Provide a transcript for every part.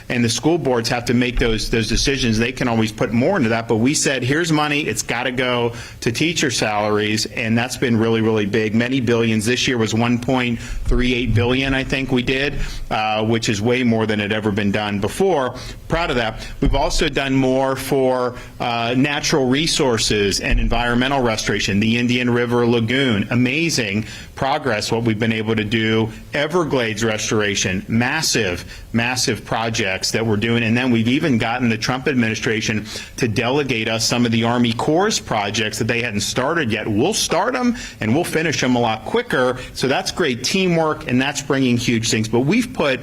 and the school boards have to make those decisions. They can always put more into that, but we said, here's money, it's got to go to teacher salaries, and that's been really, really big. Many billions. This year was $1.38 billion, I think we did, which is way more than had ever been done before. Proud of that. We've also done more for natural resources and environmental restoration. The Indian River Lagoon, amazing progress what we've been able to do. Everglades restoration, massive, massive projects that we're doing. And then we've even gotten the Trump administration to delegate us some of the Army Corps projects that they hadn't started yet. We'll start them and we'll finish them a lot quicker. So that's great teamwork, and that's bringing huge things. But we've put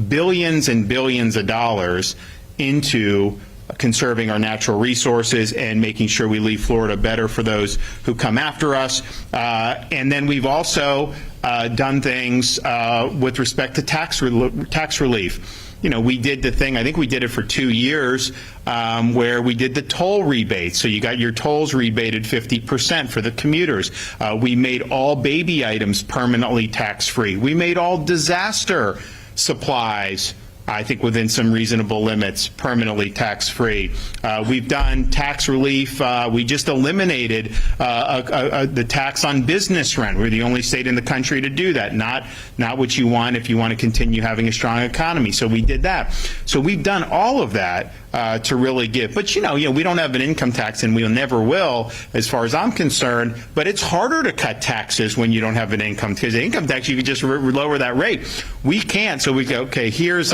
billions and billions of dollars into conserving our natural resources and making sure we leave Florida better for those who come after us. And then we've also done things with respect to tax relief. You know, we did the thing, I think we did it for 2 years, where we did the toll rebate. So you got your tolls rebated 50% for the commuters. We made all baby items permanently tax-free. We made all disaster supplies, I think within some reasonable limits, permanently tax-free. We've done tax relief. We just eliminated the tax on business rent. We're the only state in the country to do that. Not what you want if you want to continue having a strong economy. So we did that. So we've done all of that to really give. But you know, we don't have an income tax, and we never will, as far as I'm concerned. But it's harder to cut taxes when you don't have an income, because the income tax, you can just lower that rate. We can't. So we go, okay, here's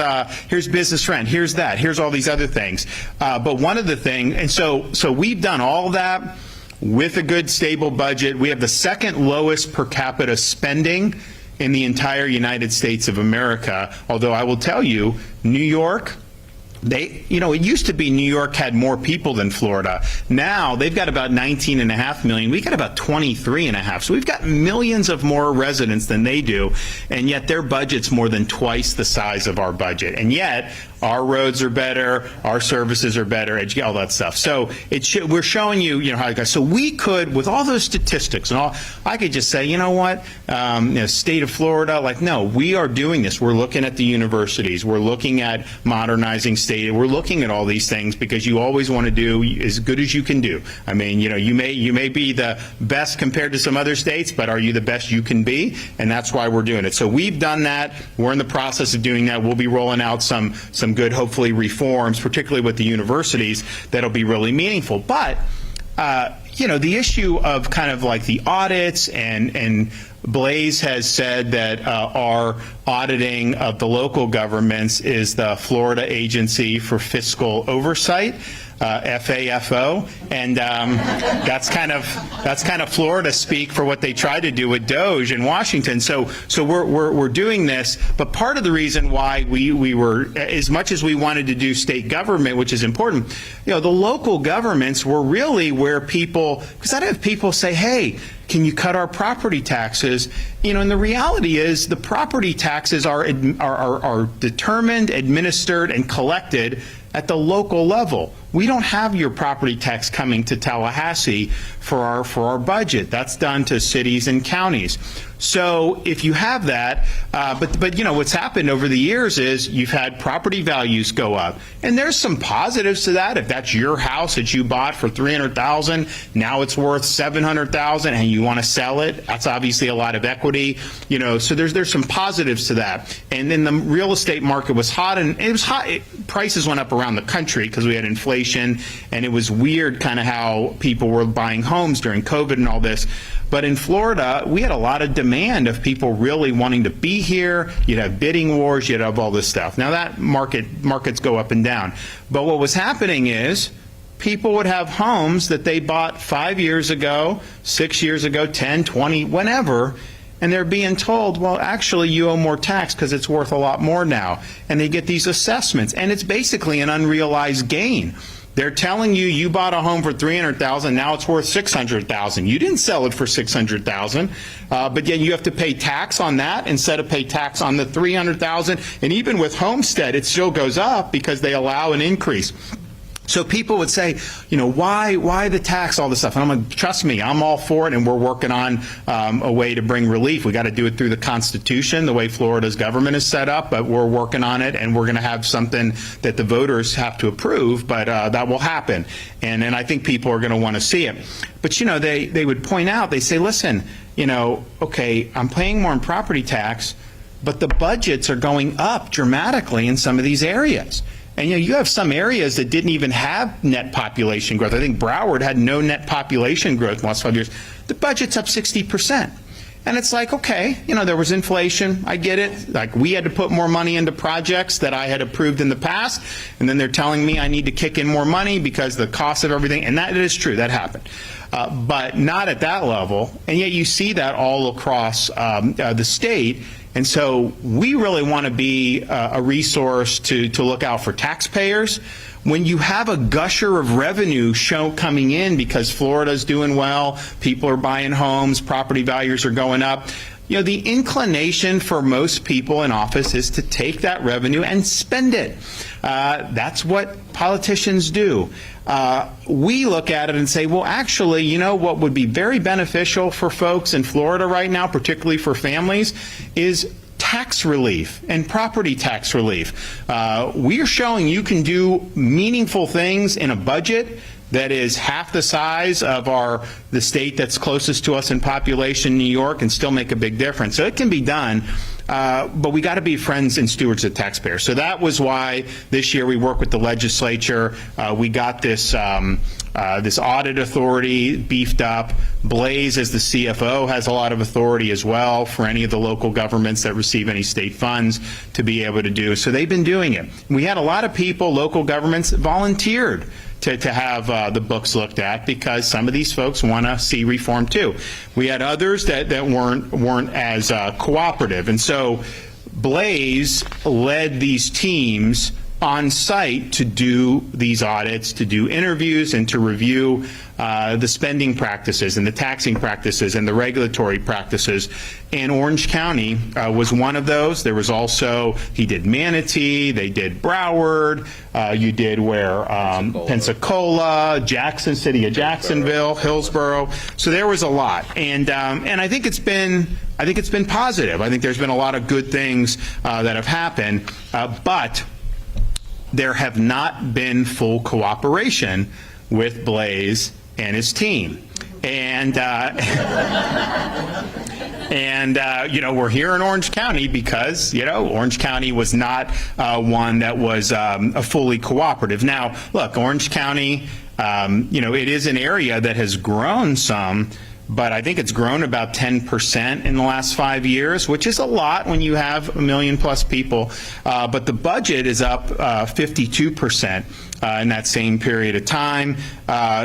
business rent, here's that, here's all these other things. But one of the things, and so we've done all that with a good, stable budget. We have the second lowest per capita spending in the entire United States of America. Although I will tell you, New York, it used to be New York had more people than Florida. Now they've got about 19.5 million. We got about 23.5. So we've got millions of more residents than they do, and yet their budget's more than twice the size of our budget. And yet our roads are better, our services are better, all that stuff. So we're showing you, how it goes. So we could, with all those statistics and all, I could just say, you know what, state of Florida, no, we are doing this. We're looking at the universities. We're looking at modernizing state. We're looking at all these things because you always want to do as good as you can do. I mean, you may be the best compared to some other states, but are you the best you can be? And that's why we're doing it. So we've done that. We're in the process of doing that. We'll be rolling out some good, hopefully, reforms, particularly with the universities, that'll be really meaningful. But the issue of kind of like the audits, and Blaise has said that our auditing of the local governments is the Florida Agency for Fiscal Oversight, FAFO, and that's kind of Florida speak for what they tried to do with DOGE in Washington. So we're doing this, but part of the reason why we were, as much as we wanted to do state government, which is important, the local governments were really where people, because I'd have people say, hey, can you cut our property taxes? And the reality is the property taxes are determined, administered, and collected at the local level. We don't have your property tax coming to Tallahassee for our budget. That's done to cities and counties. So if you have that, but what's happened over the years is you've had property values go up, and there's some positives to that. If that's your house that you bought for $300,000, now it's worth $700,000, and you want to sell it, that's obviously a lot of equity. So there's some positives to that. And then the real estate market was hot, and it was hot. Prices went up around the country because we had inflation, and it was weird kind of how people were buying homes during COVID and all this. But in Florida, we had a lot of demand of people really wanting to be here. You'd have bidding wars, you'd have all this stuff. Now that markets go up and down. But what was happening is people would have homes that they bought 5 years ago, 6 years ago, 10, 20, whenever, and they're being told, well, actually, you owe more tax because it's worth a lot more now. And they get these assessments, and it's basically an unrealized gain. They're telling you, you bought a home for $300,000, now it's worth $600,000. You didn't sell it for $600,000, but yet you have to pay tax on that instead of pay tax on the $300,000. And even with homestead, it still goes up because they allow an increase. So people would say, why the tax, all this stuff? And I'm like, trust me, I'm all for it, and we're working on a way to bring relief. We got to do it through the Constitution, the way Florida's government is set up, but we're working on it, and we're going to have something that the voters have to approve, but that will happen. And I think people are going to want to see it. But, they would point out, they say, listen, okay, I'm paying more in property tax, but the budgets are going up dramatically in some of these areas. And you have some areas that didn't even have net population growth. I think Broward had no net population growth in the last 5 years. The budget's up 60%. And it's like, okay, there was inflation. I get it. Like, we had to put more money into projects that I had approved in the past. And then they're telling me I need to kick in more money because the cost of everything. And that is true. That happened. But not at that level. And yet you see that all across the state. And so we really want to be a resource to look out for taxpayers. When you have a gusher of revenue coming in because Florida's doing well, people are buying homes, property values are going up, the inclination for most people in office is to take that revenue and spend it. That's what politicians do. We look at it and say, well, actually, what would be very beneficial for folks in Florida right now, particularly for families, is tax relief and property tax relief. We are showing you can do meaningful things in a budget that is half the size of the state that's closest to us in population, New York, and still make a big difference. So it can be done. But we got to be friends and stewards of taxpayers. So that was why this year we worked with the legislature. We got this audit authority beefed up. Blaise, as the CFO, has a lot of authority as well for any of the local governments that receive any state funds to be able to do. So they've been doing it. We had a lot of people, local governments, volunteered to have the books looked at because some of these folks want to see reform too. We had others that weren't as cooperative, and so Blaise led these teams on site to do these audits, to do interviews, and to review the spending practices and the taxing practices and the regulatory practices. And Orange County was one of those. There was also, he did Manatee, they did Broward, you did Pensacola, Jackson, City of Jacksonville, Hillsborough. So there was a lot, and I think it's been positive. I think there's been a lot of good things that have happened, but there have not been full cooperation with Blaise and his team. And we're here in Orange County because, Orange County was not one that was fully cooperative. Now, look, Orange County, it is an area that has grown some, but I think it's grown about 10% in the last 5 years, which is a lot when you have 1 million plus people. But the budget is up 52% in that same period of time.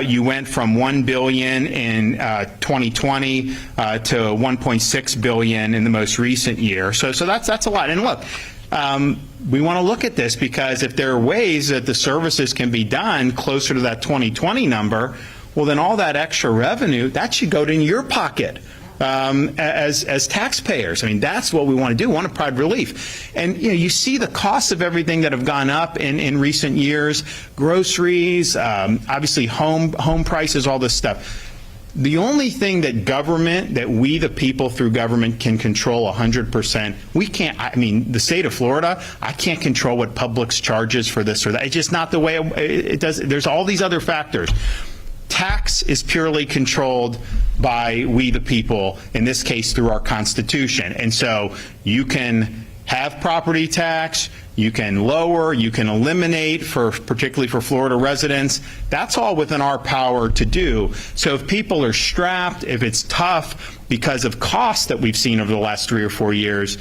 You went from $1 billion in 2020 to $1.6 billion in the most recent year. So that's a lot. And look, we want to look at this because if there are ways that the services can be done closer to that 2020 number, well, then all that extra revenue, that should go in your pocket as taxpayers. I mean, that's what we want to do. We want to provide relief. And, you see the costs of everything that have gone up in recent years, groceries, obviously home prices, all this stuff. The only thing that we, the people through government, can control 100%, we can't, the state of Florida, I can't control what Publix charges for this or that. It's just not the way it does. There's all these other factors. Tax is purely controlled by we the people, in this case through our Constitution. And so you can have property tax, you can lower, you can eliminate, particularly for Florida residents. That's all within our power to do. So if people are strapped, if it's tough because of costs that we've seen over the last 3 or 4 years,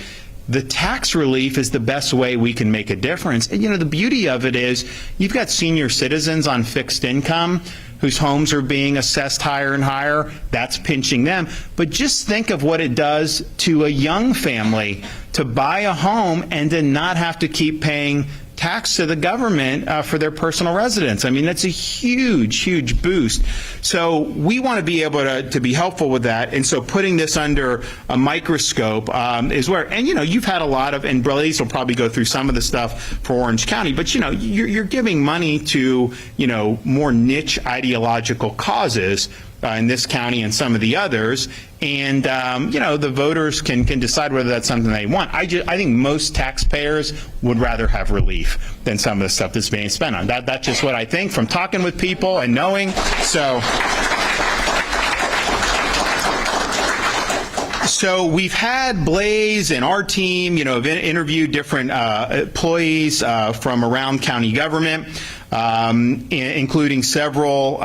the tax relief is the best way we can make a difference. And the beauty of it is you've got senior citizens on fixed income whose homes are being assessed higher and higher. That's pinching them. But just think of what it does to a young family to buy a home and to not have to keep paying tax to the government for their personal residence. I mean, that's a huge, huge boost. So we want to be able to be helpful with that. And so putting this under a microscope is where, and you've had a lot of, and Blaise will probably go through some of the stuff for Orange County, but you're giving money to, more niche ideological causes in this county and some of the others, and the voters can decide whether that's something they want. I think most taxpayers would rather have relief than some of the stuff that's being spent on. That's just what I think from talking with people and knowing. So we've had Blaise and our team, have interviewed different employees from around county government, including several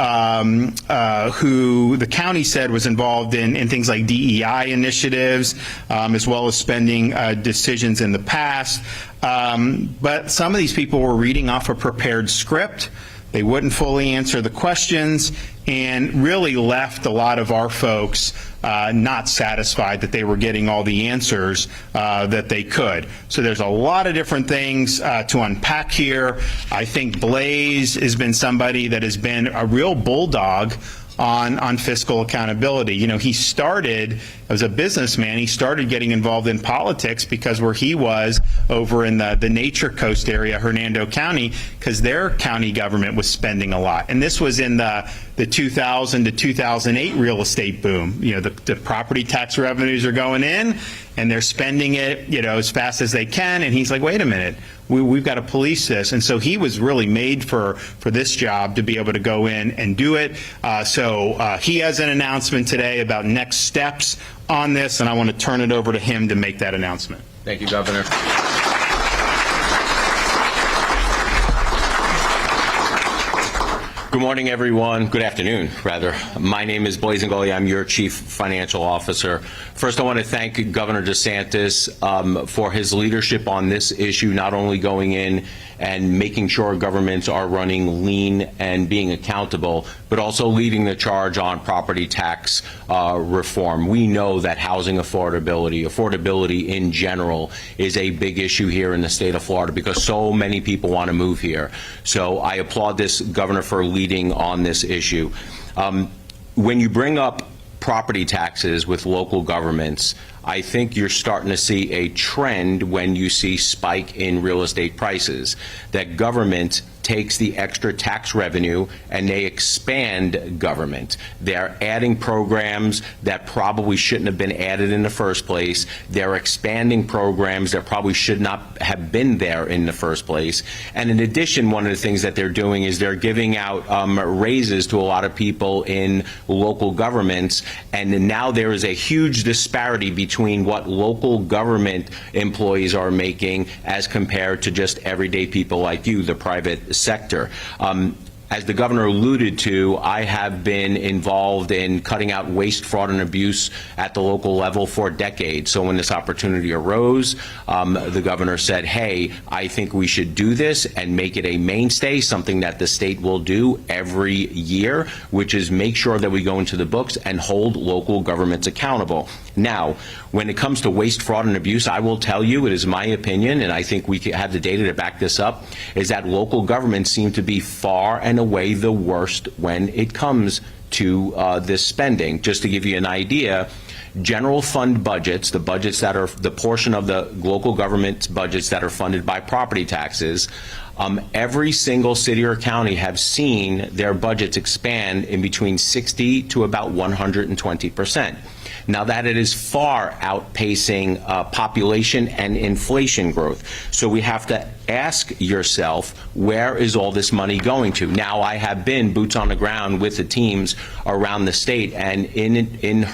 who the county said was involved in things like DEI initiatives, as well as spending decisions in the past. But some of these people were reading off a prepared script. They wouldn't fully answer the questions and really left a lot of our folks not satisfied that they were getting all the answers that they could. So there's a lot of different things to unpack here. I think Blaise has been somebody that has been a real bulldog on fiscal accountability. He started as a businessman. He started getting involved in politics because where he was over in the Nature Coast area, Hernando County, because their county government was spending a lot. And this was in the 2000 to 2008 real estate boom. The property tax revenues are going in, and they're spending it, as fast as they can. And he's like, wait a minute, we've got to police this. And so he was really made for this job to be able to go in and do it. So he has an announcement today about next steps on this, and I want to turn it over to him to make that announcement. Thank you, Governor. Good morning, everyone. Good afternoon, rather. My name is Blaise Ingogila. I'm your Chief Financial Officer. First, I want to thank Governor DeSantis for his leadership on this issue, not only going in and making sure governments are running lean and being accountable, but also leading the charge on property tax reform. We know that housing affordability in general, is a big issue here in the state of Florida because so many people want to move here. So I applaud this governor for leading on this issue. When you bring up property taxes with local governments, I think you're starting to see a trend when you see spike in real estate prices, that government takes the extra tax revenue and they expand government. They're adding programs that probably shouldn't have been added in the first place. They're expanding programs that probably should not have been there in the first place. And in addition, one of the things that they're doing is they're giving out raises to a lot of people in local governments. And now there is a huge disparity between what local government employees are making as compared to just everyday people like you, the private sector. As the governor alluded to, I have been involved in cutting out waste, fraud, and abuse at the local level for decades. So when this opportunity arose, the governor said, hey, I think we should do this and make it a mainstay, something that the state will do every year, which is make sure that we go into the books and hold local governments accountable. Now, when it comes to waste, fraud, and abuse, I will tell you, it is my opinion, and I think we have the data to back this up, is that local governments seem to be far and away the worst when it comes to this spending. Just to give you an idea, general fund budgets, the budgets that are the portion of the local government's budgets that are funded by property taxes, every single city or county have seen their budgets expand in between 60 to about 120%. Now that it is far outpacing population and inflation growth. So we have to ask yourself, where is all this money going to? Now, I have been boots on the ground with the teams around the state and in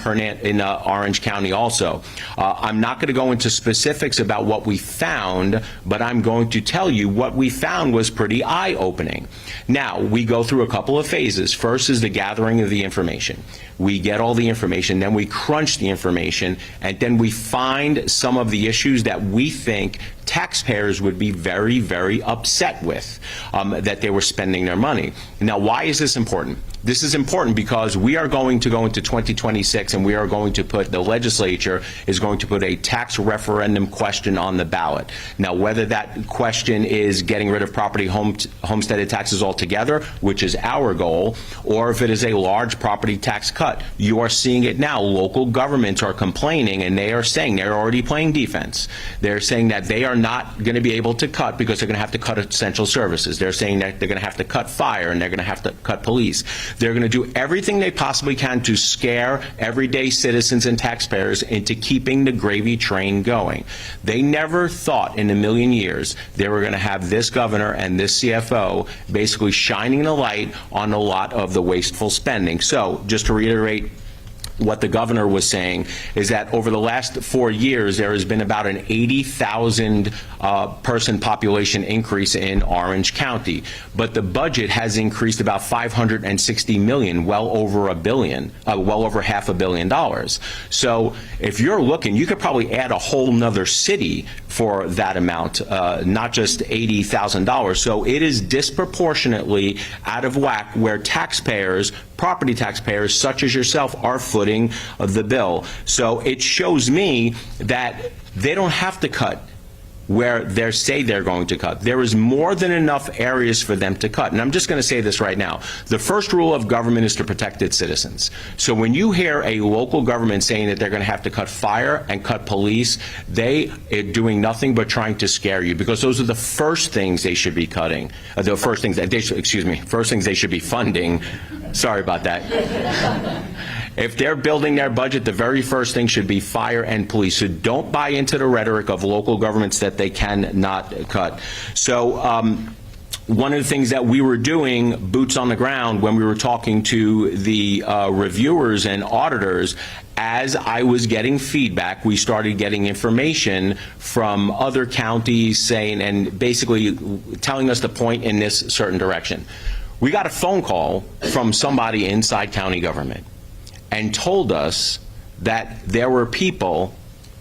Orange County also. I'm not going to go into specifics about what we found, but I'm going to tell you what we found was pretty eye-opening. Now, we go through a couple of phases. First is the gathering of the information. We get all the information, then we crunch the information, and then we find some of the issues that we think taxpayers would be very, very upset with, that they were spending their money. Now, why is this important? This is important because we are going to go into 2026 and we are going to put, the legislature is going to put a tax referendum question on the ballot. Now, whether that question is getting rid of property homesteaded taxes altogether, which is our goal, or if it is a large property tax cut, you are seeing it now. Local governments are complaining and they are saying they're already playing defense. They're saying that they are not going to be able to cut because they're going to have to cut essential services. They're saying that they're going to have to cut fire and they're going to have to cut police. They're going to do everything they possibly can to scare everyday citizens and taxpayers into keeping the gravy train going. They never thought in a million years they were going to have this governor and this CFO basically shining the light on a lot of the wasteful spending. So, just to reiterate what the governor was saying, is that over the last 4 years, there has been about an 80,000 person population increase in Orange County. But the budget has increased about $560 million, well over $1 billion, well over $500 million. So if you're looking, you could probably add a whole nother city for that amount, not just $80,000. So it is disproportionately out of whack where taxpayers, property taxpayers such as yourself, are footing the bill. So it shows me that they don't have to cut where they say they're going to cut. There is more than enough areas for them to cut. And I'm just going to say this right now. The first rule of government is to protect its citizens. So when you hear a local government saying that they're going to have to cut fire and cut police, they are doing nothing but trying to scare you, because those are the first things they should be cutting. The first things that they should, first things they should be funding. Sorry about that. If they're building their budget, the very first thing should be fire and police. So don't buy into the rhetoric of local governments that they cannot cut. So one of the things that we were doing, boots on the ground, when we were talking to the reviewers and auditors, as I was getting feedback, we started getting information from other counties saying, and basically telling us to point in this certain direction. We got a phone call from somebody inside county government and told us that there were people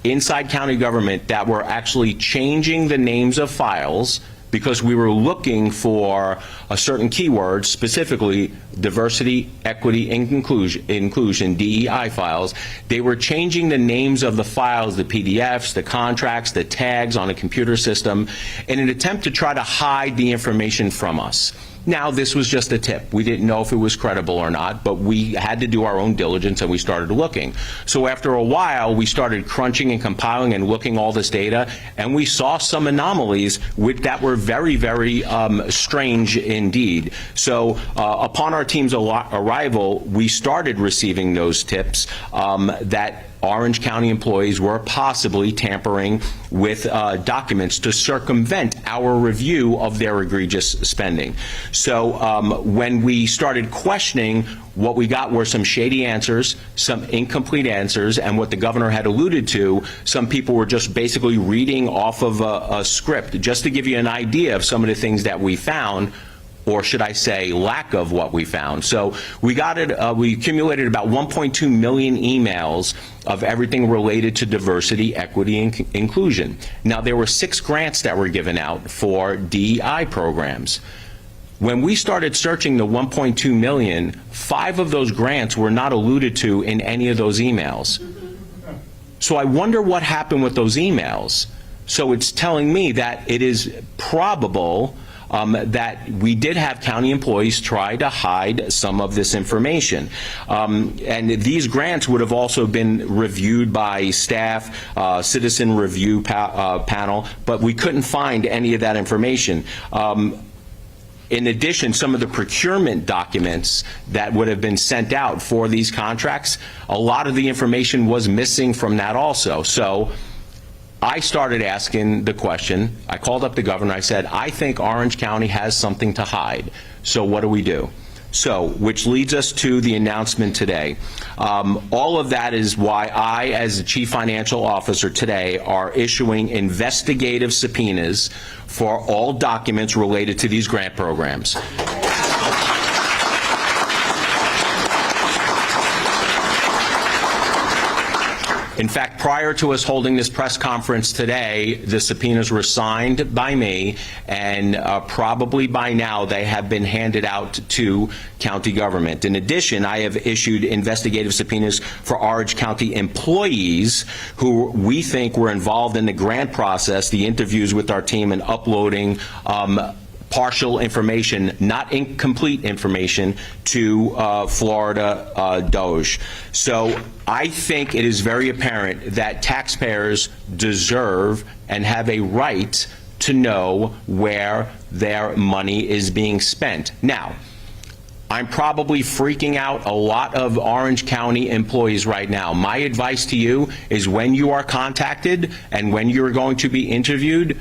inside county government that were actually changing the names of files because we were looking for a certain keyword, specifically diversity, equity, and inclusion, DEI files. They were changing the names of the files, the PDFs, the contracts, the tags on a computer system in an attempt to try to hide the information from us. Now, this was just a tip. We didn't know if it was credible or not, but we had to do our own diligence and we started looking. So after a while, we started crunching and compiling and looking all this data, and we saw some anomalies that were very, very strange indeed. So upon our team's arrival, we started receiving those tips that Orange County employees were possibly tampering with documents to circumvent our review of their egregious spending. So when we started questioning, what we got were some shady answers, some incomplete answers, and what the governor had alluded to, some people were just basically reading off of a script. Just to give you an idea of some of the things that we found, or should I say lack of what we found. So we accumulated about 1.2 million emails of everything related to diversity, equity, and inclusion. Now, there were 6 grants that were given out for DEI programs. When we started searching the 1.2 million, 5 of those grants were not alluded to in any of those emails. So I wonder what happened with those emails. So it's telling me that it is probable that we did have county employees try to hide some of this information. And these grants would have also been reviewed by staff, citizen review panel, but we couldn't find any of that information. In addition, some of the procurement documents that would have been sent out for these contracts, a lot of the information was missing from that also. So I started asking the question. I called up the governor. I said, I think Orange County has something to hide. So what do we do? So, which leads us to the announcement today. All of that is why I, as the Chief Financial Officer today, are issuing investigative subpoenas for all documents related to these grant programs. In fact, prior to us holding this press conference today, the subpoenas were signed by me, and probably by now they have been handed out to county government. In addition, I have issued investigative subpoenas for Orange County employees who we think were involved in the grant process, the interviews with our team, and uploading partial information, not incomplete information, to Florida DOJ. So I think it is very apparent that taxpayers deserve and have a right to know where their money is being spent. Now, I'm probably freaking out a lot of Orange County employees right now. My advice to you is, when you are contacted and when you're going to be interviewed,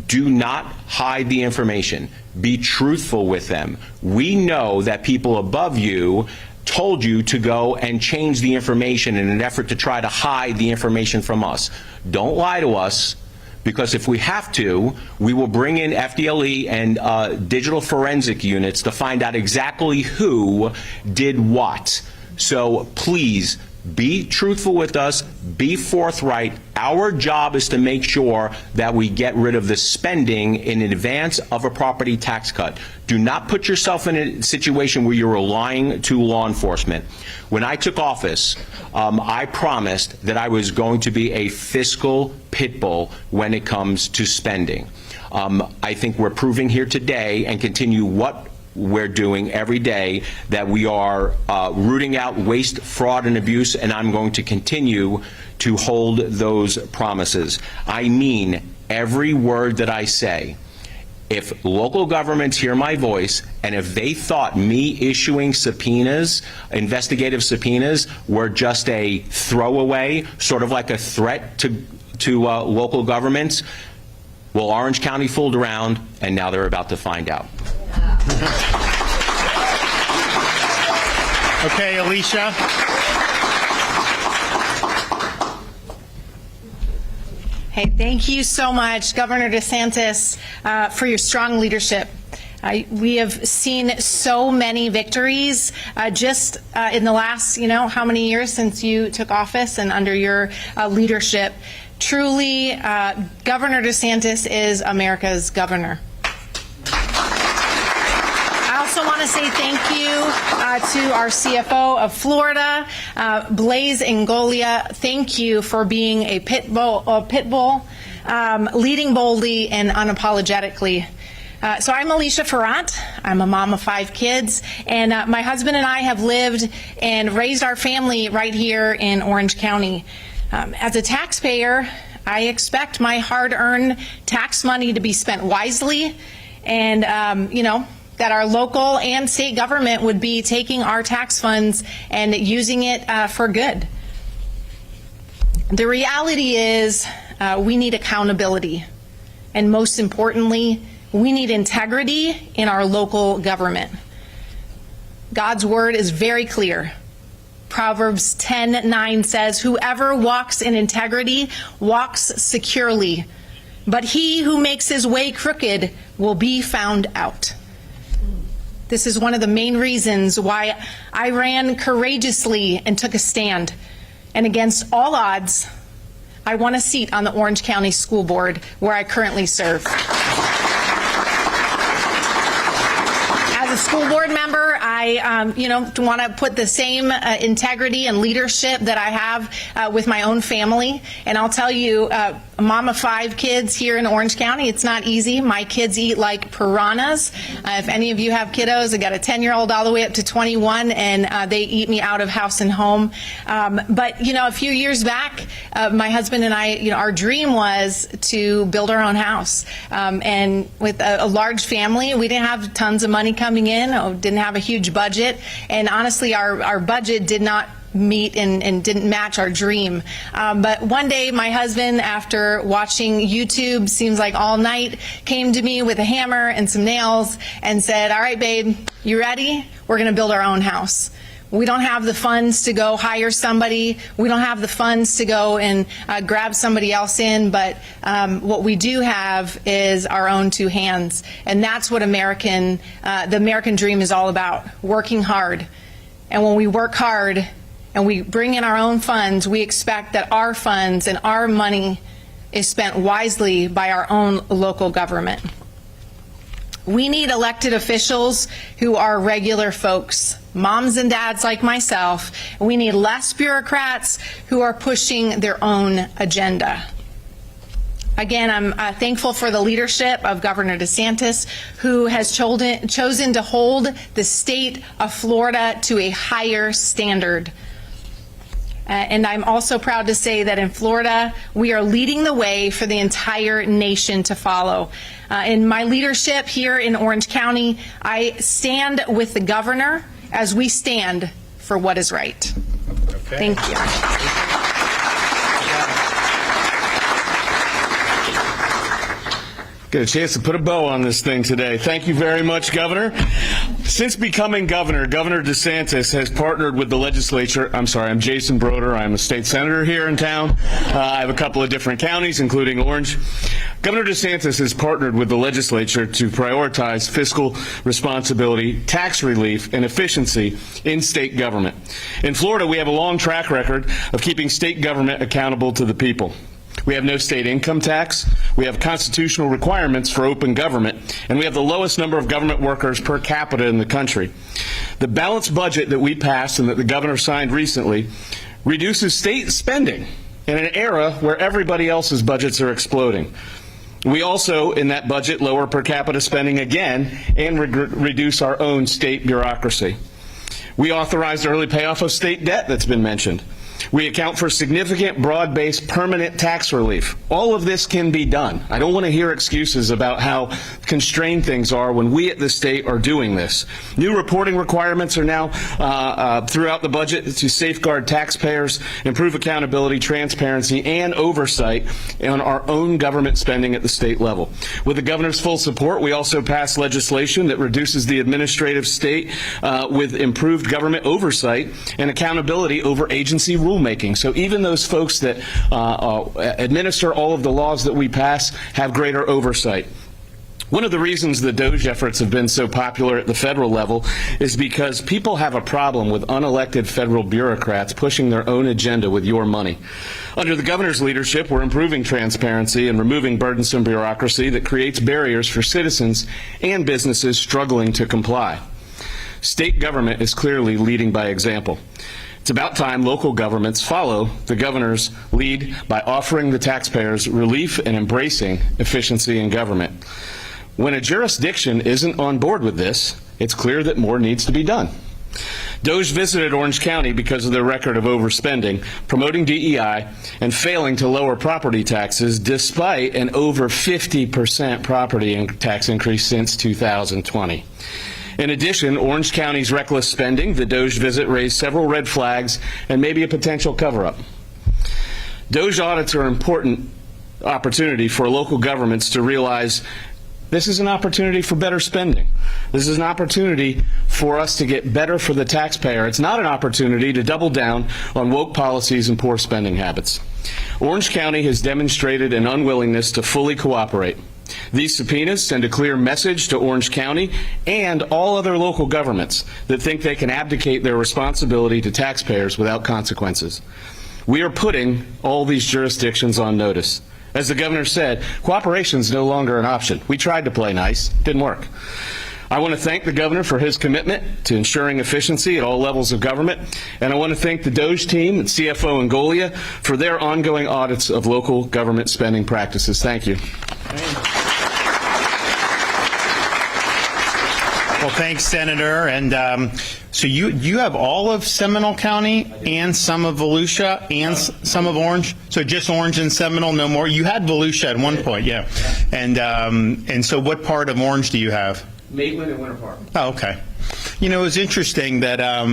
do not hide the information. Be truthful with them. We know that people above you told you to go and change the information in an effort to try to hide the information from us. Don't lie to us, because if we have to, we will bring in FDLE and digital forensic units to find out exactly who did what. So please, be truthful with us, be forthright. Our job is to make sure that we get rid of the spending in advance of a property tax cut. Do not put yourself in a situation where you're lying to law enforcement. When I took office, I promised that I was going to be a fiscal pit bull when it comes to spending. I think we're proving here today, and continue what we're doing every day, that we are rooting out waste, fraud, and abuse, and I'm going to continue to hold those promises. I mean every word that I say. If local governments hear my voice, and if they thought me issuing subpoenas, investigative subpoenas, were just a throwaway, sort of like a threat to local governments, well, Orange County fooled around, and now they're about to find out. Okay, Alicia. Hey, thank you so much, Governor DeSantis, for your strong leadership. We have seen so many victories just in the last, how many years since you took office, and under your leadership. Truly, Governor DeSantis is America's governor. I also want to say thank you to our CFO of Florida, Blaise Ingogila. Thank you for being a pit bull, leading boldly and unapologetically. So I'm Alicia Ferrat. I'm a mom of 5 kids, and my husband and I have lived and raised our family right here in Orange County. As a taxpayer, I expect my hard-earned tax money to be spent wisely, and that our local and state government would be taking our tax funds and using it for good. The reality is we need accountability, and most importantly, we need integrity in our local government. God's word is very clear. Proverbs 10:9 says, "Whoever walks in integrity walks securely, but he who makes his way crooked will be found out." This is one of the main reasons why I ran courageously and took a stand. And against all odds, I won a seat on the Orange County School Board, where I currently serve. As a school board member, I want to put the same integrity and leadership that I have with my own family. And I'll tell you, a mom of 5 kids here in Orange County, it's not easy. My kids eat like piranhas. If any of you have kiddos, I got a 10-year-old all the way up to 21, and they eat me out of house and home. But a few years back, my husband and I, our dream was to build our own house. And with a large family, we didn't have tons of money coming in, didn't have a huge budget, and honestly, our budget did not meet and didn't match our dream. But one day, my husband, after watching YouTube, seems like all night, came to me with a hammer and some nails and said, "All right, babe, you ready? We're going to build our own house. We don't have the funds to go hire somebody. We don't have the funds to go and grab somebody else in, but what we do have is our own 2 hands." And that's what the American dream is all about, working hard. And when we work hard, and we bring in our own funds, we expect that our funds and our money is spent wisely by our own local government. We need elected officials who are regular folks, moms and dads like myself. We need less bureaucrats who are pushing their own agenda. Again, I'm thankful for the leadership of Governor DeSantis, who has chosen to hold the state of Florida to a higher standard. And I'm also proud to say that in Florida, we are leading the way for the entire nation to follow. In my leadership here in Orange County, I stand with the governor as we stand for what is right. Okay. Thank you. Get a chance to put a bow on this thing today. Thank you very much, Governor. Since becoming governor, Governor DeSantis has partnered with the legislature. I'm Jason Broder. I'm a state senator here in town. I have a couple of different counties, including Orange. Governor DeSantis has partnered with the legislature to prioritize fiscal responsibility, tax relief, and efficiency in state government. In Florida, we have a long track record of keeping state government accountable to the people. We have no state income tax, we have constitutional requirements for open government, and we have the lowest number of government workers per capita in the country. The balanced budget that we passed and that the governor signed recently reduces state spending in an era where everybody else's budgets are exploding. We also, in that budget, lower per capita spending again and reduce our own state bureaucracy. We authorized early payoff of state debt that's been mentioned. We account for significant, broad-based, permanent tax relief. All of this can be done. I don't want to hear excuses about how constrained things are when we at the state are doing this. New reporting requirements are now throughout the budget to safeguard taxpayers, improve accountability, transparency, and oversight on our own government spending at the state level. With the governor's full support, we also passed legislation that reduces the administrative state with improved government oversight and accountability over agency rulemaking. So even those folks that administer all of the laws that we pass have greater oversight. One of the reasons the DOGE efforts have been so popular at the federal level is because people have a problem with unelected federal bureaucrats pushing their own agenda with your money. Under the governor's leadership, we're improving transparency and removing burdensome bureaucracy that creates barriers for citizens and businesses struggling to comply. State government is clearly leading by example. It's about time local governments follow the governor's lead by offering the taxpayers relief and embracing efficiency in government. When a jurisdiction isn't on board with this, it's clear that more needs to be done. DOGE visited Orange County because of their record of overspending, promoting DEI, and failing to lower property taxes despite an over 50% property tax increase since 2020. In addition, Orange County's reckless spending, the DOGE visit raised several red flags and maybe a potential cover-up. DOGE audits are an important opportunity for local governments to realize this is an opportunity for better spending. This is an opportunity for us to get better for the taxpayer. It's not an opportunity to double down on woke policies and poor spending habits. Orange County has demonstrated an unwillingness to fully cooperate. These subpoenas send a clear message to Orange County and all other local governments that think they can abdicate their responsibility to taxpayers without consequences. We are putting all these jurisdictions on notice. As the governor said, cooperation is no longer an option. We tried to play nice, didn't work. I want to thank the governor for his commitment to ensuring efficiency at all levels of government, and I want to thank the DOGE team and CFO Ingogila for their ongoing audits of local government spending practices. Thank you. Well, thanks, Senator. And so you have all of Seminole County and some of Volusia and some of Orange? So just Orange and Seminole, no more? You had Volusia at one point, yeah. And so what part of Orange do you have? Maitland and Winter Park. Oh, okay. You know, it was interesting that, I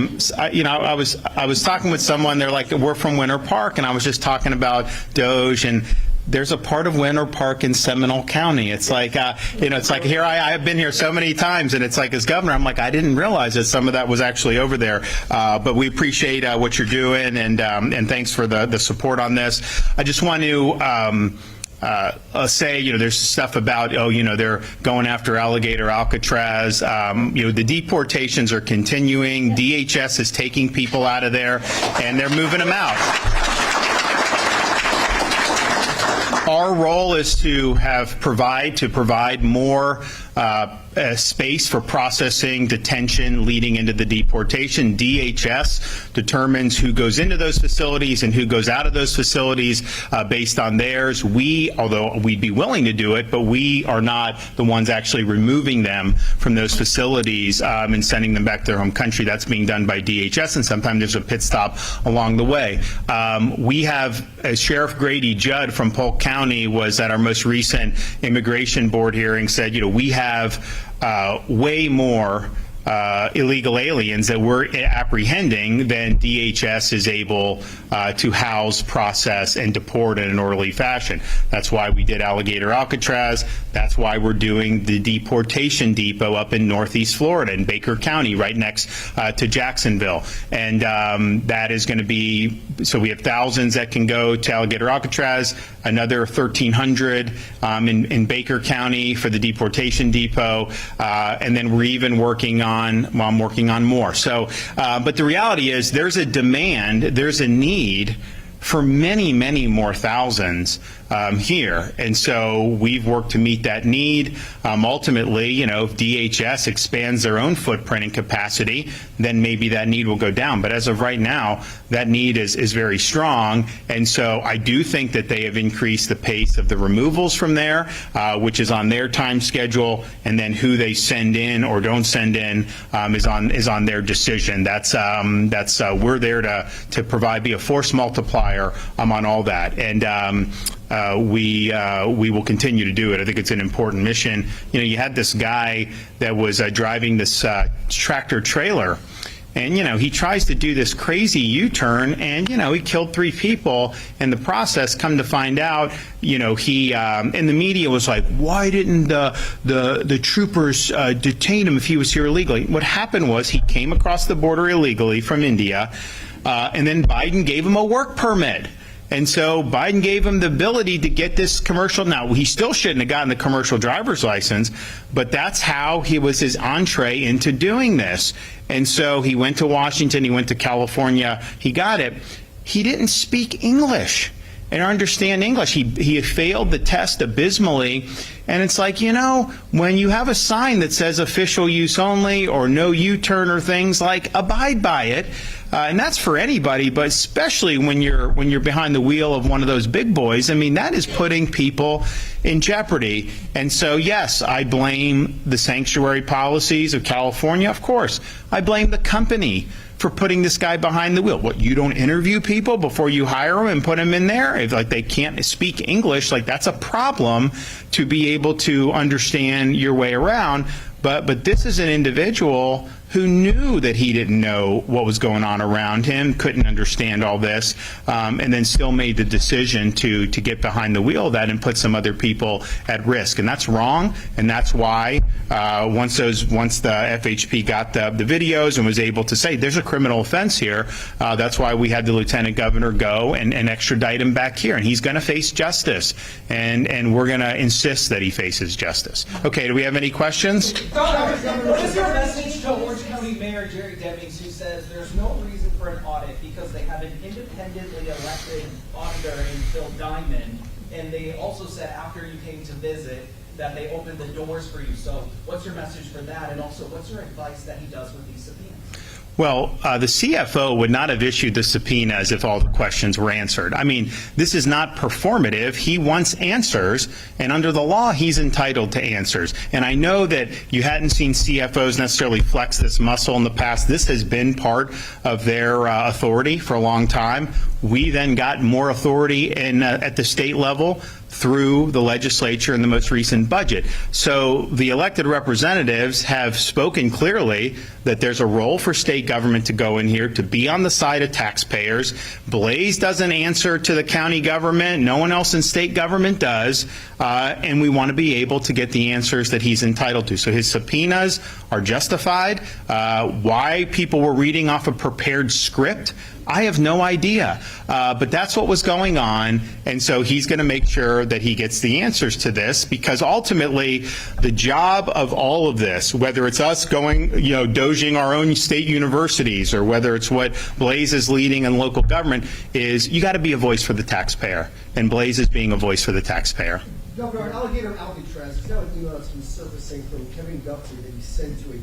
was talking with someone, they're like, we're from Winter Park, and I was just talking about DOGE, and there's a part of Winter Park in Seminole County. It's like, it's like here I have been here so many times, and it's like as governor, I'm like, I didn't realize that some of that was actually over there. But we appreciate what you're doing, and thanks for the support on this. I just want to say, there's stuff about, they're going after Alligator Alcatraz. The deportations are continuing. DHS is taking people out of there, and they're moving them out. Our role is to provide more space for processing, detention leading into the deportation. DHS determines who goes into those facilities and who goes out of those facilities based on theirs. Although we'd be willing to do it, but we are not the ones actually removing them from those facilities and sending them back to their home country. That's being done by DHS, and sometimes there's a pit stop along the way. We have, Sheriff Grady Judd from Polk County was at our most recent immigration board hearing, said, we have way more illegal aliens that we're apprehending than DHS is able to house, process, and deport in an orderly fashion. That's why we did Alligator Alcatraz. That's why we're doing the deportation depot up in Northeast Florida in Baker County, right next to Jacksonville. And that is going to be, so we have thousands that can go to Alligator Alcatraz, another 1,300 in Baker County for the deportation depot, and then we're even working on, I'm working on more. So, but the reality is there's a demand, there's a need for many, many more thousands here. And so we've worked to meet that need. Ultimately, if DHS expands their own footprint and capacity, then maybe that need will go down. But as of right now, that need is very strong. And so I do think that they have increased the pace of the removals from there, which is on their time schedule. And then who they send in or don't send in is on their decision. That's we're there to provide, be a force multiplier on all that. And we will continue to do it. I think it's an important mission. You had this guy that was driving this tractor trailer, and he tries to do this crazy U-turn, and he killed 3 people in the process. Come to find out, he and the media was like, why didn't the troopers detain him if he was here illegally? What happened was he came across the border illegally from India, and then Biden gave him a work permit. And so Biden gave him the ability to get this commercial. Now, he still shouldn't have gotten the commercial driver's license, but that's how he was his entree into doing this. And so he went to Washington, he went to California, he got it. He didn't speak English and understand English. He failed the test abysmally. And it's like, when you have a sign that says official use only or no U-turn or things, like, abide by it. And that's for anybody, but especially when you're behind the wheel of one of those big boys. I mean, that is putting people in jeopardy. And so, yes, I blame the sanctuary policies of California, of course. I blame the company for putting this guy behind the wheel. What, you don't interview people before you hire them and put them in there? If, they can't speak English, that's a problem to be able to understand your way around. But this is an individual who knew that he didn't know what was going on around him, couldn't understand all this, and then still made the decision to get behind the wheel of that and put some other people at risk. And that's wrong, and that's why once the FHP got the videos and was able to say there's a criminal offense here, that's why we had the lieutenant governor go and extradite him back here, and he's going to face justice, and we're going to insist that he faces justice. Okay, do we have any questions? What is your message to Orange County Mayor Jerry Demings, who says there's no reason for an audit because they have an independently elected auditor in Phil Diamond, and they also said after you came to visit that they opened the doors for you. So what's your message for that, and also what's your advice that he does with these subpoenas? Well, the CFO would not have issued the subpoenas if all the questions were answered. I mean, this is not performative. He wants answers, and under the law, he's entitled to answers. And I know that you hadn't seen CFOs necessarily flex this muscle in the past. This has been part of their authority for a long time. We then got more authority at the state level through the legislature in the most recent budget. So the elected representatives have spoken clearly that there's a role for state government to go in here, to be on the side of taxpayers. Blaise doesn't answer to the county government. No one else in state government does. And we want to be able to get the answers that he's entitled to. So his subpoenas are justified. Why people were reading off a prepared script, I have no idea. But that's what was going on, and so he's going to make sure that he gets the answers to this, because ultimately the job of all of this, whether it's us going, doging our own state universities, or whether it's what Blaise is leading in local government, is you got to be a voice for the taxpayer, and Blaise is being a voice for the taxpayer. Governor, alligator Alcatraz, there's now an email that's been surfacing from Kevin Guthrie that he sent to a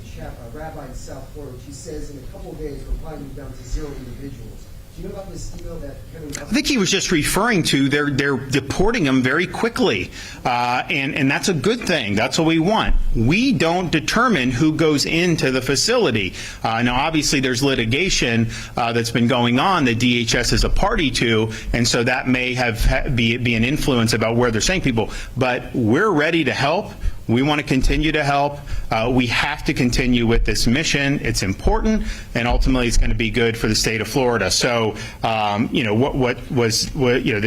rabbi in South Florida, which he says in a couple of days we're probably down to 0 individuals. Do you know about this email that Kevin Guthrie? I think he was just referring to they're deporting them very quickly, and that's a good thing. That's what we want. We don't determine who goes into the facility. Now, obviously, there's litigation that's been going on that DHS is a party to, and so that may be an influence about where they're sending people. But we're ready to help. We want to continue to help. We have to continue with this mission. It's important, and ultimately, it's going to be good for the state of Florida. So, the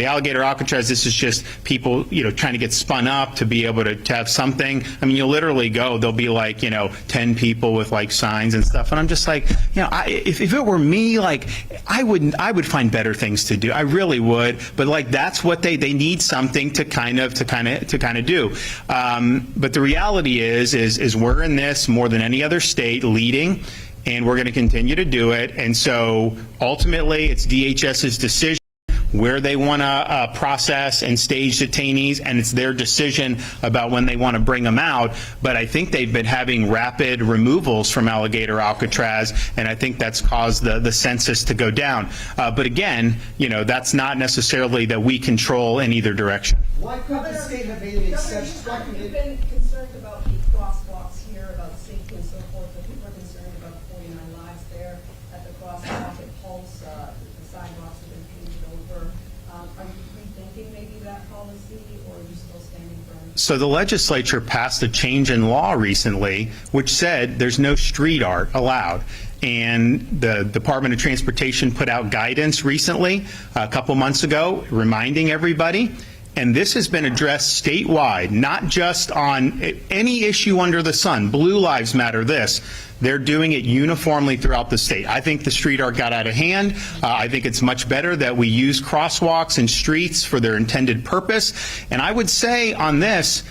alligator Alcatraz, this is just people, trying to get spun up to be able to have something. I mean, you'll literally go, there'll be 10 people with signs and stuff, and I'm just like, if it were me, I would find better things to do. I really would, but that's what they need, something to kind of do. But the reality is we're in this more than any other state, leading, and we're going to continue to do it. And so ultimately, it's DHS's decision where they want to process and stage detainees, and it's their decision about when they want to bring them out. But I think they've been having rapid removals from alligator Alcatraz, and I think that's caused the census to go down. But again, that's not necessarily that we control in either direction. Why couldn't the state have made an exception? Why couldn't You've it? been concerned about the crosswalks here, about safety and so forth, but people are concerned about 49 lives there at the crosswalk at Pulse. The sidewalks have been painted over. Are you rethinking maybe that policy, or are you still standing firm? So the legislature passed a change in law recently, which said there's no street art allowed. And the Department of Transportation put out guidance recently, a couple months ago, reminding everybody. And this has been addressed statewide, not just on any issue under the sun. Blue Lives Matter, this. They're doing it uniformly throughout the state. I think the street art got out of hand. I think it's much better that we use crosswalks and streets for their intended purpose. And I would say on this,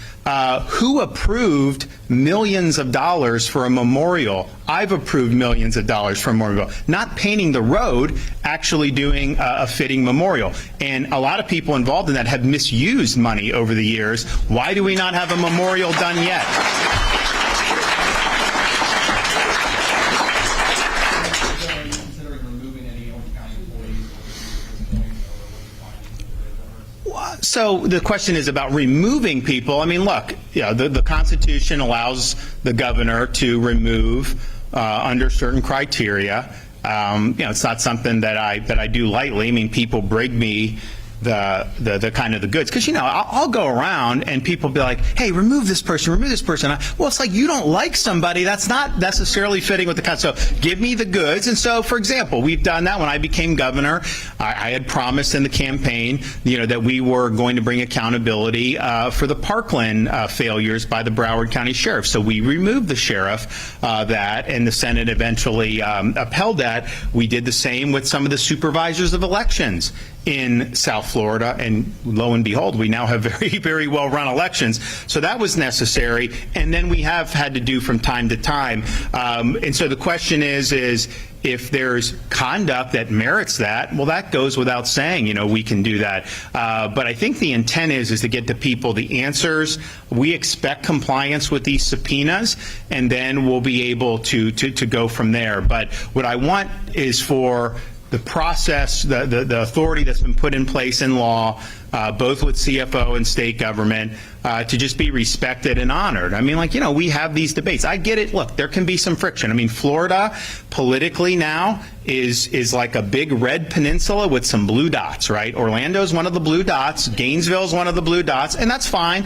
who approved millions of dollars for a memorial? I've approved millions of dollars for a memorial. Not painting the road, actually doing a fitting memorial. And a lot of people involved in that have misused money over the years. Why do we not have a memorial done yet? Are you considering removing any Orange County employees or So the question is about removing people. I mean, look, the Constitution allows the governor to remove under certain criteria. It's not something that I do lightly. I mean, people bring me the kind of the goods, because I'll go around and people be like, hey, remove this person. Well, it's like, you don't like somebody, that's not necessarily fitting with the Constitution. So give me the goods. And so, for example, we've done that when I became governor. I had promised in the campaign that we were going to bring accountability for the Parkland failures by the Broward County Sheriff. So we removed the sheriff that, and the Senate eventually upheld that. We did the same with some of the supervisors of elections in South Florida, and lo and behold, we now have very, very well-run elections. So that was necessary, and then we have had to do from time to time. And so the question is if there's conduct that merits that, well, that goes without saying, we can do that. But I think the intent is to get the people the answers. We expect compliance with these subpoenas, and then we'll be able to go from there. But what I want is for the process, the authority that's been put in place in law, both with CFO and state government, to just be respected and honored. I mean, we have these debates. I get it. Look, there can be some friction. I mean, Florida politically now is like a big red peninsula with some blue dots, right? Orlando's one of the blue dots. Gainesville's one of the blue dots, and that's fine.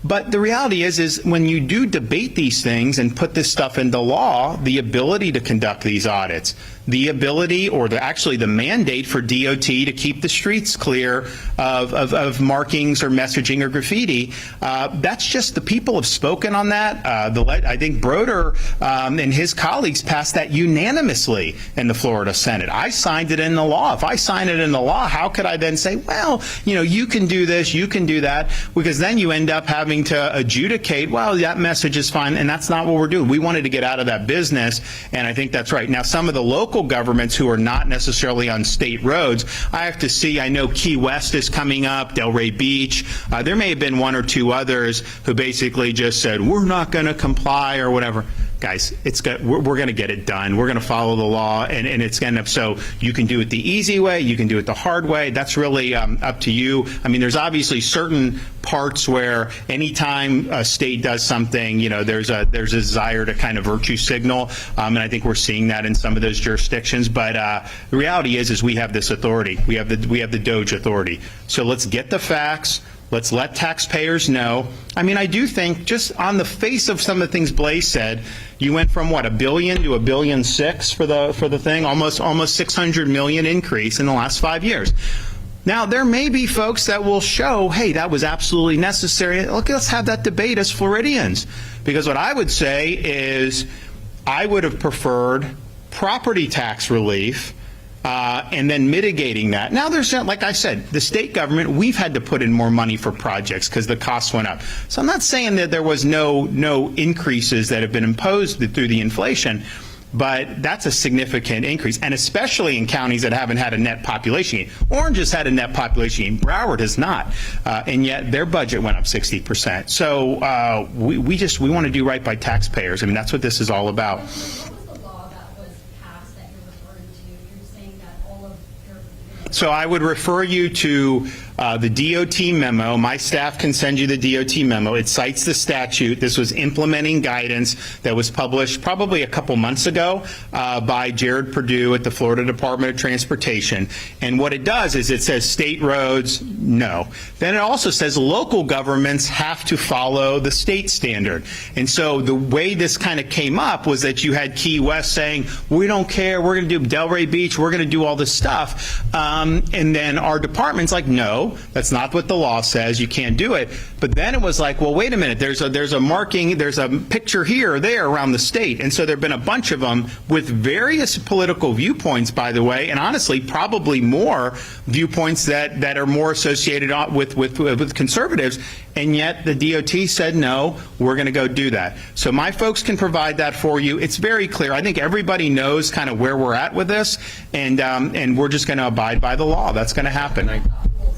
But the reality is when you do debate these things and put this stuff into law, the ability to conduct these audits, the ability or actually the mandate for DOT to keep the streets clear of markings or messaging or graffiti. That's just, the people have spoken on that. I think Broder and his colleagues passed that unanimously in the Florida Senate. I signed it in the law. If I sign it in the law, how could I then say, well, you can do this, you can do that? Because then you end up having to adjudicate, well, that message is fine, and that's not what we're doing. We wanted to get out of that business, and I think that's right. Now, some of the local governments who are not necessarily on state roads, I have to see, I know Key West is coming up, Delray Beach. There may have been one or two others who basically just said, we're not going to comply or whatever. Guys, we're going to get it done. We're going to follow the law, and it's going to end up, so you can do it the easy way, you can do it the hard way. That's really up to you. I mean, there's obviously certain parts where anytime a state does something, there's a desire to kind of virtue signal, and I think we're seeing that in some of those jurisdictions. But the reality is we have this authority. We have the DOJ authority. So let's get the facts. Let's let taxpayers know. I mean, I do think just on the face of some of the things Blaise said, you went from what, $1 billion to $1.6 billion for the thing, almost $600 million increase in the last 5 years. Now, there may be folks that will show, hey, that was absolutely necessary. Look, let's have that debate as Floridians. Because what I would say is I would have preferred property tax relief and then mitigating that. Now, there's, like I said, the state government, we've had to put in more money for projects because the costs went up. So I'm not saying that there was no increases that have been imposed through the inflation, but that's a significant increase, and especially in counties that haven't had a net population gain. Orange has had a net population gain. Broward has not, and yet their budget went up 60%. So we want to do right by taxpayers. I mean, that's what this is all about. So I would refer you to the DOT memo. My staff can send you the DOT memo. It cites the statute. This was implementing guidance that was published probably a couple months ago by Jared Perdue at the Florida Department of Transportation. And what it does is it says state roads, no. Then it also says local governments have to follow the state standard. And so the way this kind of came up was that you had Key West saying, we don't care, we're going to do Delray Beach, we're going to do all this stuff. And then our department's like, no, that's not what the law says. You can't do it. But then it was like, well, wait a minute. There's a marking. There's a picture here or there around the state. And so there have been a bunch of them with various political viewpoints, by the way, and honestly, probably more viewpoints that are more associated with conservatives. And yet the DOT said, no, we're going to go do that. So my folks can provide that for you. It's very clear. I think everybody knows kind of where we're at with this, and we're just going to abide by the law. That's going to happen.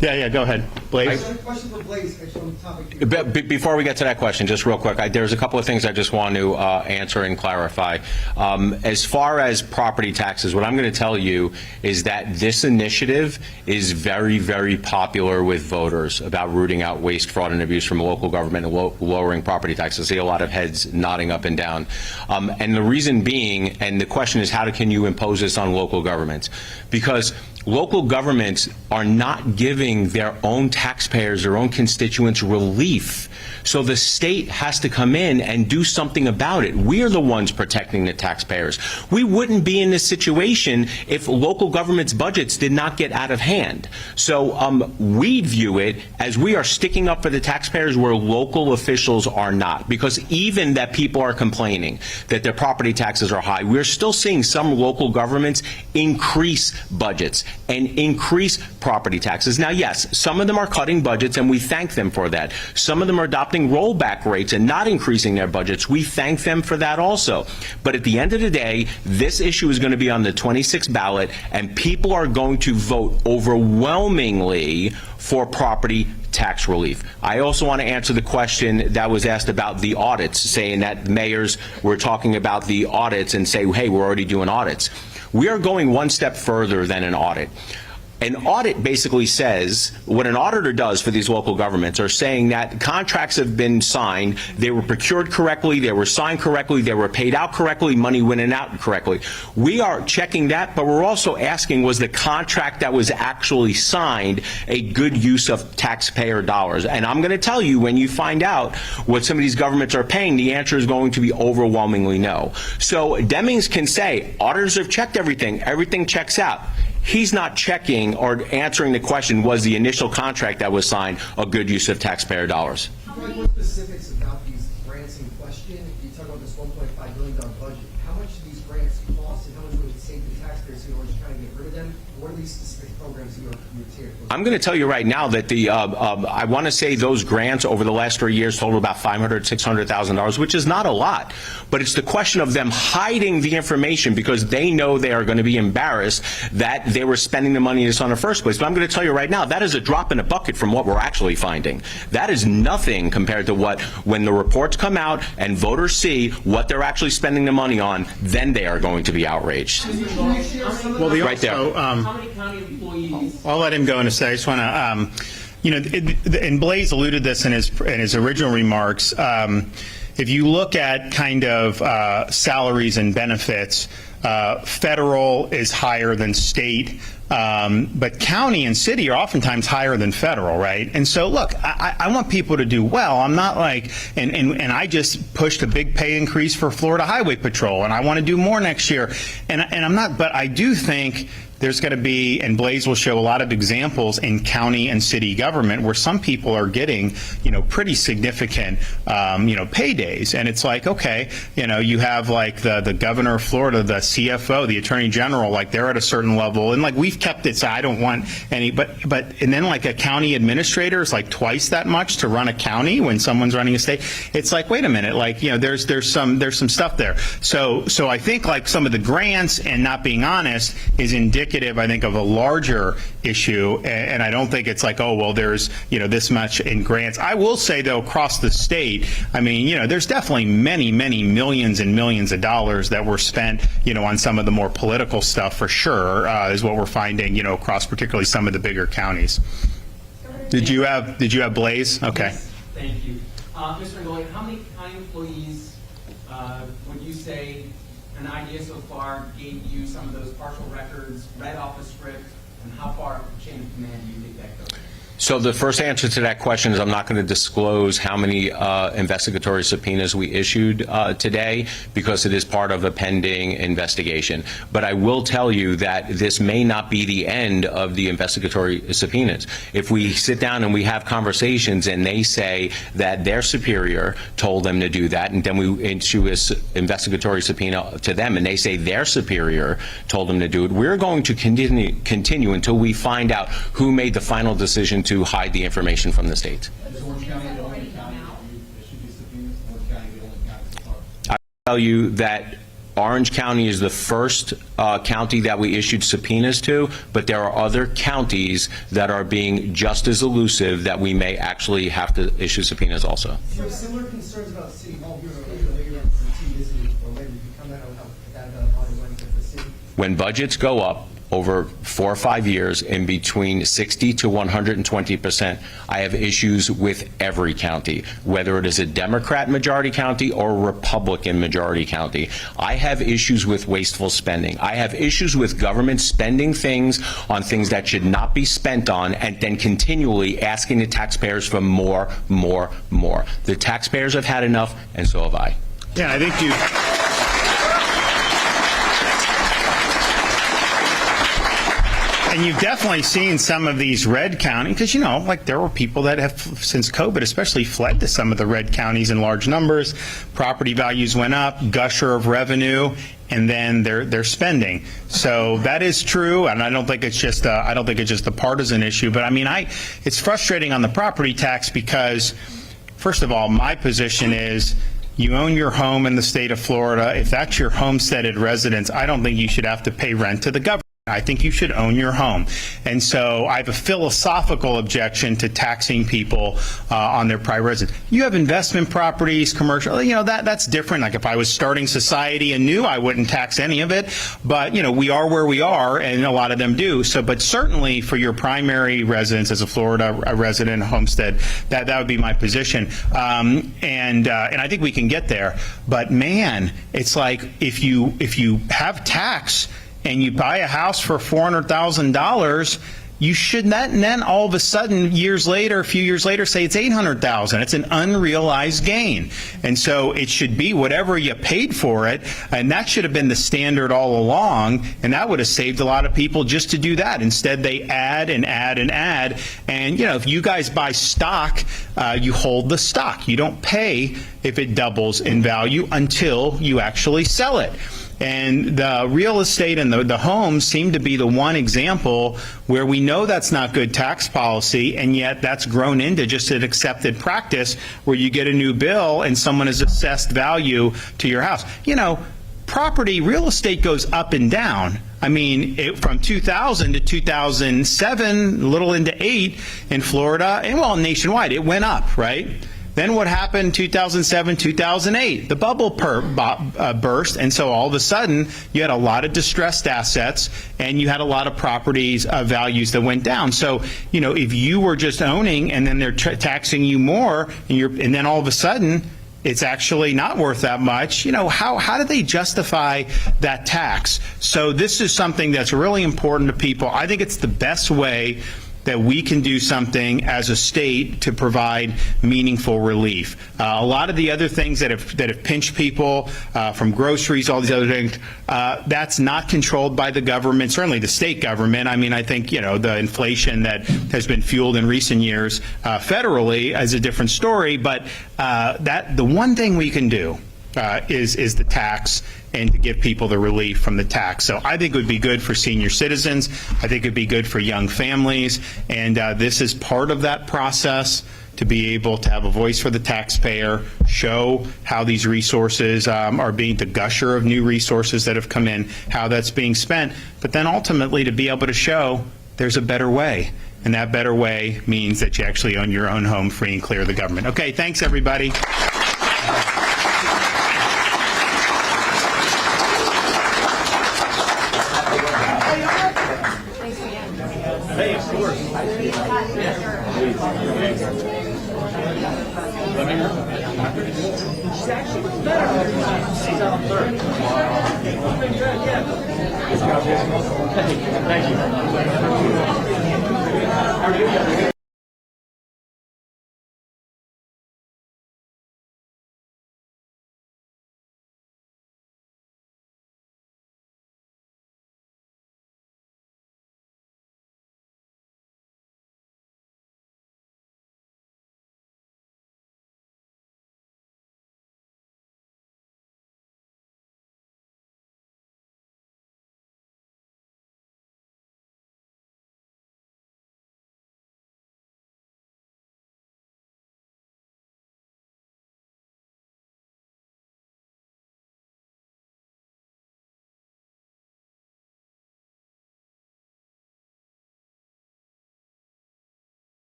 Yeah, go ahead. Blaise? I have a question for Blaise, actually, on the topic. Before we get to that question, just real quick, there's a couple of things I just want to answer and clarify. As far as property taxes, what I'm going to tell you is that this initiative is very, very popular with voters about rooting out waste, fraud, and abuse from local government and lowering property taxes. I see a lot of heads nodding up and down. And the reason being, and the question is, how can you impose this on local governments? Because local governments are not giving their own taxpayers, their own constituents relief. So the state has to come in and do something about it. We are the ones protecting the taxpayers. We wouldn't be in this situation if local government's budgets did not get out of hand. So we view it as we are sticking up for the taxpayers where local officials are not. Because even that people are complaining that their property taxes are high, we're still seeing some local governments increase budgets and increase property taxes. Now, yes, some of them are cutting budgets, and we thank them for that. Some of them are adopting rollback rates and not increasing their budgets. We thank them for that also. But at the end of the day, this issue is going to be on the 26th ballot, and people are going to vote overwhelmingly for property tax relief. I also want to answer the question that was asked about the audits, saying that mayors were talking about the audits and say, hey, we're already doing audits. We are going one step further than an audit. An audit basically says, what an auditor does for these local governments are saying that contracts have been signed, they were procured correctly, they were signed correctly, they were paid out correctly, money went in and out correctly. We are checking that, but we're also asking, was the contract that was actually signed a good use of taxpayer dollars? And I'm going to tell you, when you find out what some of these governments are paying, the answer is going to be overwhelmingly no. So Demings can say, auditors have checked everything, everything checks out. He's not checking or answering the question, was the initial contract that was signed a good use of taxpayer dollars? What specifics about these grants in question? You talk about this $1.5 billion budget. How much do these grants cost, and how much would it save the taxpayers in order to kind of get rid of them? What are these specific programs you're I'm going to tell you right now that I want to say those grants over the last 3 years total about $500,000, $600,000, which is not a lot. But it's the question of them hiding the information because they know they are going to be embarrassed that they were spending the money in the first place. But I'm going to tell you right now, that is a drop in a bucket from what we're actually finding. That is nothing compared to what, when the reports come out and voters see what they're actually spending the money on, then they are going to be outraged. Well, Right there. How many county employees? I'll let him go in a second. I just want to, and Blaise alluded this in his original remarks. If you look at kind of salaries and benefits, federal is higher than state, but county and city are oftentimes higher than federal, right? And so, look, I want people to do well. I'm not like, and I just pushed a big pay increase for Florida Highway Patrol, and I want to do more next year. And I'm not, but I do think there's going to be, and Blaise will show a lot of examples in county and city government where some people are getting, pretty significant, paydays. And it's like, okay, you have like the governor of Florida, the CFO, the attorney general, like they're at a certain level. And like we've kept it, so I don't want any, and then like a county administrator is like twice that much to run a county when someone's running a state. It's like, wait a minute, like, there's some stuff there. So I think like some of the grants and not being honest is indicative, I think, of a larger issue, and I don't think it's like, oh, well, there's, this much in grants. I will say, though, across the state, I mean, there's definitely many, many millions and millions of dollars that were spent, on some of the more political stuff, for sure, is what we're finding, across particularly some of the bigger counties. Did you have Blaise? Okay. Yes, thank you. Mr. Ingogila, how many county employees would you say, an idea so far, gave you some of those partial records, read off a script, and how far up the chain of command do you think that goes? So the first answer to that question is I'm not going to disclose how many investigatory subpoenas we issued today because it is part of a pending investigation. But I will tell you that this may not be the end of the investigatory subpoenas. If we sit down and we have conversations and they say that their superior told them to do that, and then we issue an investigatory subpoena to them and they say their superior told them to do it, we're going to continue until we find out who made the final decision to hide the information from the state. Is Orange County the only county that you issued these subpoenas? Orange County the only county so far? I will tell you that Orange County is the first county that we issued subpoenas to, but there are other counties that are being just as elusive that we may actually have to issue subpoenas also. Do you have similar concerns about City Hall here, or maybe on some TV, or maybe you come out on that audit money for the city? When budgets go up over 4 or 5 years in between 60 to 120%, I have issues with every county, whether it is a Democrat majority county or a Republican majority county. I have issues with wasteful spending. I have issues with government spending things on things that should not be spent on and then continually asking the taxpayers for more, more, more. The taxpayers have had enough, and so have I. Yeah, I think you. And you've definitely seen some of these red counties, because, like there were people that have, since COVID especially, fled to some of the red counties in large numbers. Property values went up, gusher of revenue, and then they're spending. So that is true, and I don't think it's just a partisan issue. But I mean, it's frustrating on the property tax because, first of all, my position is, you own your home in the state of Florida. If that's your homesteaded residence, I don't think you should have to pay rent to the government. I think you should own your home. And so I have a philosophical objection to taxing people on their private residence. You have investment properties, commercial, that's different. Like if I was starting society anew, I wouldn't tax any of it. But, we are where we are, and a lot of them do. So, but certainly for your primary residence as a Florida resident, homestead, that would be my position. And I think we can get there. But man, it's like if you have tax and you buy a house for $400,000, you should not then all of a sudden, a few years later, say it's $800,000. It's an unrealized gain. And so it should be whatever you paid for it, and that should have been the standard all along, and that would have saved a lot of people just to do that. Instead, they add and add and add, and if you guys buy stock, you hold the stock. You don't pay if it doubles in value until you actually sell it. And the real estate and the homes seem to be the one example where we know that's not good tax policy, and yet that's grown into just an accepted practice where you get a new bill and someone has assessed value to your house. Property, real estate goes up and down. I mean, from 2000 to 2007, a little into 8 in Florida, and nationwide, it went up, right? Then what happened 2007, 2008? The bubble burst, and so all of a sudden you had a lot of distressed assets and you had a lot of properties values that went down. So, if you were just owning and then they're taxing you more, and then all of a sudden it's actually not worth that much, how do they justify that tax? So this is something that's really important to people. I think it's the best way that we can do something as a state to provide meaningful relief. A lot of the other things that have pinched people, from groceries, all these other things, that's not controlled by the government, certainly the state government. I mean, I think, the inflation that has been fueled in recent years federally is a different story, but the one thing we can do is the tax, and to give people the relief from the tax. So I think it would be good for senior citizens. I think it would be good for young families. And this is part of that process, to be able to have a voice for the taxpayer, show how these resources are being, the gusher of new resources that have come in, how that's being spent, but then ultimately to be able to show there's a better way. And that better way means that you actually own your own home free and clear of the government. Okay, thanks everybody. Thank you.